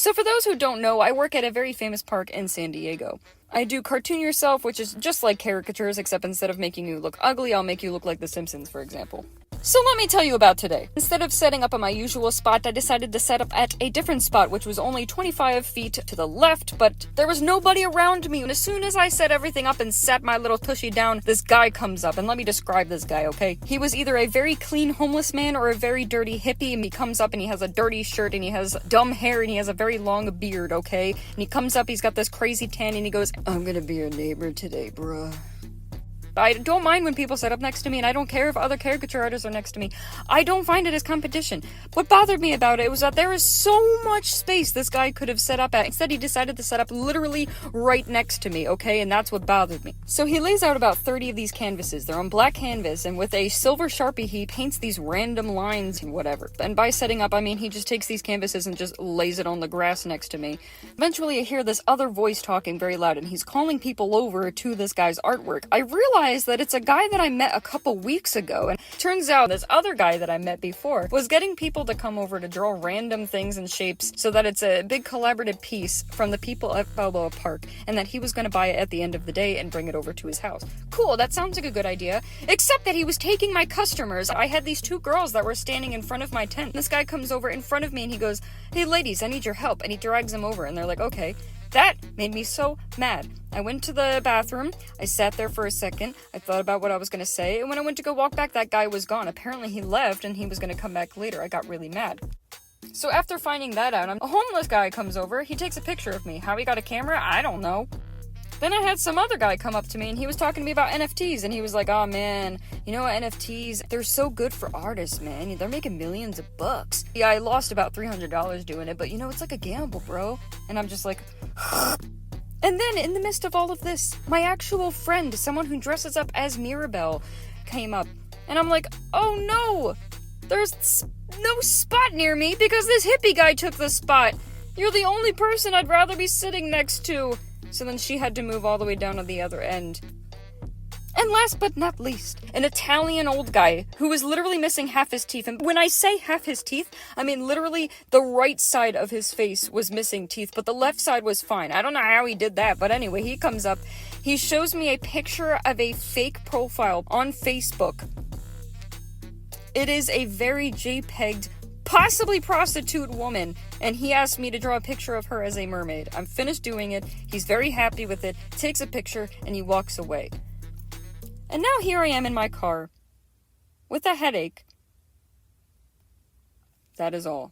So for those who don't know, I work at a very famous park in San Diego. I do cartoon yourself, which is just like caricatures, except instead of making you look ugly, I'll make you look like The Simpsons, for example. So let me tell you about today. Instead of setting up at my usual spot, I decided to set up at a different spot, which was only 25 feet to the left, but there was nobody around me. And as soon as I set everything up and sat my little tushy down, this guy comes up. And let me describe this guy, okay? He was either a very clean homeless man or a very dirty hippie, and he comes up and he has a dirty shirt and he has dumb hair and he has a very long beard, okay? And he comes up, he's got this crazy tan and he goes, "I'm gonna be your neighbor today, bruh." I don't mind when people sit up next to me, and I don't care if other caricature artists are next to me. I don't find it as competition. What bothered me about it was that there is so much space this guy could have set up at. Instead, he decided to set up literally right next to me, okay? And that's what bothered me. So he lays out about 30 of these canvases. They're on black canvas, and with a silver Sharpie, he paints these random lines and whatever. And by setting up, I mean he just takes these canvases and just lays it on the grass next to me. Eventually, I hear this other voice talking very loud, and he's calling people over to this guy's artwork. I realize that it's a guy that I met a couple weeks ago, and turns out this other guy that I met before was getting people to come over to draw random things and shapes so that it's a big collaborative piece from the people at Balboa Park, and that he was going to buy it at the end of the day and bring it over to his house. Cool, that sounds like a good idea, except that he was taking my customers. I had these two girls that were standing in front of my tent. This guy comes over in front of me and he goes, "Hey ladies, I need your help," and he drags them over, and they're like, "Okay." That made me so mad. I went to the bathroom, I sat there for a second, I thought about what I was going to say, and when I went to go walk back, that guy was gone. Apparently he left and he was going to come back later. I got really mad. So after finding that out, a homeless guy comes over, he takes a picture of me. How he got a camera? I don't know. Then I had some other guy come up to me and he was talking to me about NFTs, and he was like, "Oh man, you know what, NFTs, they're so good for artists, man. They're making millions of bucks." Yeah, I lost about $300 doing it, but you know, it's like a gamble, bro. And I'm just like, and then in the midst of all of this, my actual friend, someone who dresses up as Mirabelle, came up. And I'm like, oh no, there's no spot near me because this hippie guy took the spot. You're the only person I'd rather be sitting next to. So then she had to move all the way down to the other end. And last but not least, an Italian old guy who was literally missing half his teeth. And when I say half his teeth, I mean literally the right side of his face was missing teeth, but the left side was fine. I don't know how he did that, but anyway, he comes up, he shows me a picture of a fake profile on Facebook. It is a very Jpegged, possibly prostitute woman, and he asked me to draw a picture of her as a mermaid. I'm finished doing it, he's very happy with it, takes a picture, and he walks away. And now here I am in my car, with a headache. That is all.